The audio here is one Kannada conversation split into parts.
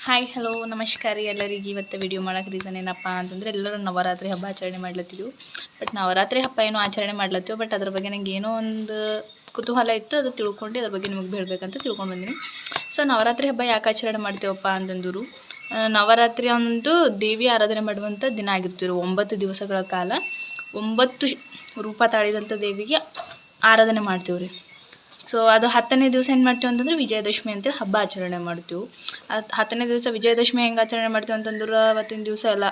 ಹಾಯ್ ಹಲೋ ನಮಸ್ಕಾರ ರೀ ಎಲ್ಲರಿಗೆ. ಇವತ್ತು ವಿಡಿಯೋ ಮಾಡೋಕೆ ರೀಸನ್ ಏನಪ್ಪ ಅಂತಂದರೆ ಎಲ್ಲರೂ ನವರಾತ್ರಿ ಹಬ್ಬ ಆಚರಣೆ ಮಾಡ್ಲತ್ತಿದ್ವು. ಬಟ್ ನವರಾತ್ರಿ ಹಬ್ಬ ಏನೋ ಆಚರಣೆ ಮಾಡ್ಲತ್ತೀವಿ, ಬಟ್ ಅದ್ರ ಬಗ್ಗೆ ನಂಗೆ ಏನೋ ಒಂದು ಕುತೂಹಲ ಇತ್ತು. ಅದು ತಿಳ್ಕೊಂಡು ಅದ್ರ ಬಗ್ಗೆ ನಿಮಗೆ ಹೇಳಬೇಕಂತ ತಿಳ್ಕೊಂಡು ಬಂದೀನಿ. ಸೊ ನವರಾತ್ರಿ ಹಬ್ಬ ಯಾಕೆ ಆಚರಣೆ ಮಾಡ್ತೀವಪ್ಪ ಅಂತಂದರು, ನವರಾತ್ರಿ ಒಂದು ದೇವಿ ಆರಾಧನೆ ಮಾಡುವಂಥ ದಿನ ಆಗಿರ್ತೀವಿ. 9 ದಿವಸಗಳ ಕಾಲ 9 ರೂಪ ತಾಳಿದಂಥ ದೇವಿಗೆ ಆರಾಧನೆ ಮಾಡ್ತೀವಿ ರೀ. ಸೊ ಅದು 10ನೇ ದಿವಸ ಏನು ಮಾಡ್ತೀವಿ ಅಂತಂದ್ರೆ ವಿಜಯದಶಮಿ ಅಂತೇಳಿ ಹಬ್ಬ ಆಚರಣೆ ಮಾಡ್ತೀವಿ. 10ನೇ ದಿವಸ ವಿಜಯದಶಮಿ ಹೆಂಗೆ ಆಚರಣೆ ಮಾಡ್ತೀವಿ ಅಂತಂದ್ರೆ, ಅವತ್ತಿನ ದಿವಸ ಎಲ್ಲ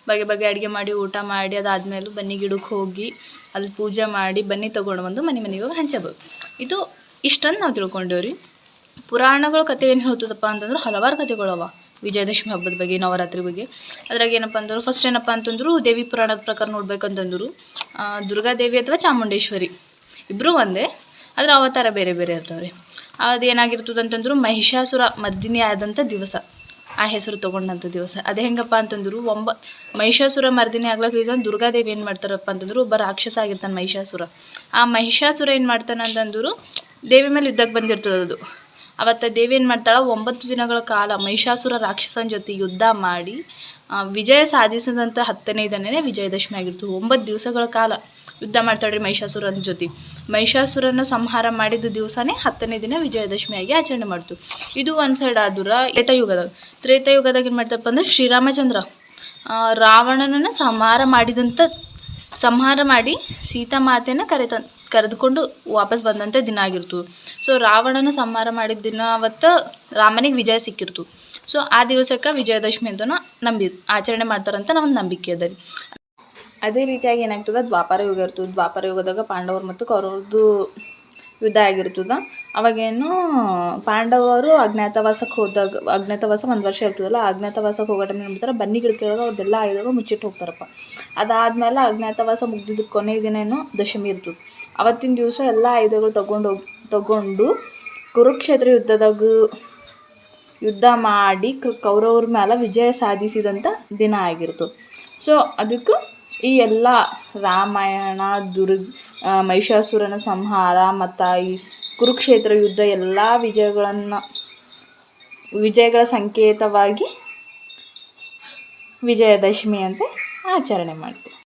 ಬಗೆ ಬಗೆ ಅಡುಗೆ ಮಾಡಿ ಊಟ ಮಾಡಿ ಅದಾದಮೇಲೆ ಬನ್ನಿ ಗಿಡಕ್ಕೆ ಹೋಗಿ ಅಲ್ಲಿ ಪೂಜೆ ಮಾಡಿ ಬನ್ನಿ ತೊಗೊಂಡು ಬಂದು ಮನೆಗೆ ಹೋಗಿ ಹಂಚಬೇಕು. ಇದು ಇಷ್ಟನ್ನು ನಾವು ತಿಳ್ಕೊಂಡೇವ್ರಿ. ಪುರಾಣಗಳ ಕಥೆ ಏನು ಹೇಳ್ತದಪ್ಪ ಅಂತಂದ್ರೆ ಹಲವಾರು ಕಥೆಗಳವ ವಿಜಯದಶಮಿ ಹಬ್ಬದ ಬಗ್ಗೆ, ನವರಾತ್ರಿ ಬಗ್ಗೆ. ಅದ್ರಾಗ ಏನಪ್ಪ ಅಂತಂದ್ರೆ ಫಸ್ಟ್ ಏನಪ್ಪ ಅಂತಂದ್ರು ದೇವಿ ಪುರಾಣದ ಪ್ರಕಾರ ನೋಡ್ಬೇಕಂತಂದ್ರು ದುರ್ಗಾದೇವಿ ಅಥವಾ ಚಾಮುಂಡೇಶ್ವರಿ ಇಬ್ಬರೂ ಒಂದೇ, ಅದರ ಅವತಾರ ಬೇರೆ ಬೇರೆ ಇರ್ತಾವೆ. ಅದು ಏನಾಗಿರ್ತದೆ ಅಂತಂದ್ರು ಮಹಿಷಾಸುರ ಮರ್ದಿನಿ ಆದಂಥ ದಿವಸ, ಆ ಹೆಸರು ತೊಗೊಂಡಂಥ ದಿವಸ. ಅದು ಹೆಂಗಪ್ಪ ಅಂತಂದ್ರು ಮಹಿಷಾಸುರ ಮರ್ದಿನಿ ಆಗ್ಲಿಕ್ಕೆ ರೀಸನ್ ದುರ್ಗಾದೇವಿ ಏನು ಮಾಡ್ತಾರಪ್ಪ ಅಂತಂದ್ರು ಒಬ್ಬ ರಾಕ್ಷಸ ಆಗಿರ್ತಾನೆ ಮಹಿಷಾಸುರ. ಆ ಮಹಿಷಾಸುರ ಏನು ಮಾಡ್ತಾನೆ ಅಂತಂದ್ರು ದೇವಿ ಮೇಲೆ ಯುದ್ಧಕ್ಕೆ ಬಂದಿರ್ತದೆ. ಅದು ಅವತ್ತು ದೇವಿ ಏನು ಮಾಡ್ತಾಳೆ, 9 ದಿನಗಳ ಕಾಲ ಮಹಿಷಾಸುರ ರಾಕ್ಷಸನ ಜೊತೆ ಯುದ್ಧ ಮಾಡಿ ವಿಜಯ ಸಾಧಿಸಿದಂಥ 10ನೇ ದಿನನೇ ವಿಜಯದಶಮಿ ಆಗಿರ್ತದೆ. 9 ದಿವಸಗಳ ಕಾಲ ಯುದ್ಧ ಮಾಡ್ತಾಳ್ರಿ ಮಹಿಷಾಸುರನ ಜೊತೆ. ಮಹಿಷಾಸುರನ ಸಂಹಾರ ಮಾಡಿದ ದಿವಸನೇ 10ನೇ ದಿನ ವಿಜಯದಶಮಿಯಾಗಿ ಆಚರಣೆ ಮಾಡ್ತೀವಿ. ಇದು ಒಂದು ಸೈಡ್ ಆದ್ರೆ ತ್ರೇತಾಯುಗದಾಗ ಏನು ಮಾಡ್ತಾರಪ್ಪ ಅಂದ್ರೆ ಶ್ರೀರಾಮಚಂದ್ರ ರಾವಣನನ್ನು ಸಂಹಾರ ಮಾಡಿ ಸೀತಾಮಾತೆಯನ್ನು ಕರೆದುಕೊಂಡು ವಾಪಸ್ ಬಂದಂಥ ದಿನ ಆಗಿರ್ತು. ಸೊ ರಾವಣನ ಸಂಹಾರ ಮಾಡಿದ ದಿನ ಅವತ್ತು ರಾಮನಿಗೆ ವಿಜಯ ಸಿಕ್ಕಿರ್ತು. ಸೊ ಆ ದಿವಸಕ್ಕೆ ವಿಜಯದಶಮಿ ಅಂತ ಆಚರಣೆ ಮಾಡ್ತಾರಂತ ನಮ್ಮದು ನಂಬಿಕೆ ಅದ ರೀ. ಅದೇ ರೀತಿಯಾಗಿ ಏನಾಗ್ತದೆ, ದ್ವಾಪರ ಯುಗ ಇರ್ತದೆ. ದ್ವಾಪರ ಯುಗದಾಗ ಪಾಂಡವರು ಮತ್ತು ಕೌರವ್ರದ್ದು ಯುದ್ಧ ಆಗಿರ್ತದೆ. ಅವಾಗೇನು ಪಾಂಡವರು ಅಜ್ಞಾತವಾಸಕ್ಕೆ ಒಂದು ವರ್ಷ ಇರ್ತದಲ್ಲ, ಅಜ್ಞಾತವಾಸಕ್ಕೆ ಹೋಗೋ ಟೈಮ್ ಏನು ಮಾಡ್ತಾರೆ, ಬನ್ನಿ ಗಿಡಕ್ಕೆ ಅವ್ರದ್ದೆಲ್ಲ ಆಯುಧಗಳು ಮುಚ್ಚಿಟ್ಟು ಹೋಗ್ತಾರಪ್ಪ. ಅದಾದಮೇಲೆ ಅಜ್ಞಾತವಾಸ ಮುಗ್ದಿದ್ದು ಕೊನೆಯ ದಿನ ಏನೋ ದಶಮಿ ಇರ್ತದೆ. ಅವತ್ತಿನ ದಿವಸ ಎಲ್ಲ ಆಯುಧಗಳು ತಗೊಂಡು ಕುರುಕ್ಷೇತ್ರ ಯುದ್ಧ ಮಾಡಿ ಕೌರವ್ರ ಮೇಲೆ ವಿಜಯ ಸಾಧಿಸಿದಂಥ ದಿನ ಆಗಿರ್ತದೆ. ಸೊ ಅದಕ್ಕೆ ಈ ಎಲ್ಲ ರಾಮಾಯಣ ಮಹಿಷಾಸುರನ ಸಂಹಾರ ಮತ್ತು ಈ ಕುರುಕ್ಷೇತ್ರ ಯುದ್ಧ ಎಲ್ಲ ವಿಜಯಗಳ ಸಂಕೇತವಾಗಿ ವಿಜಯದಶಮಿ ಅಂತ ಆಚರಣೆ ಮಾಡ್ತೀವಿ.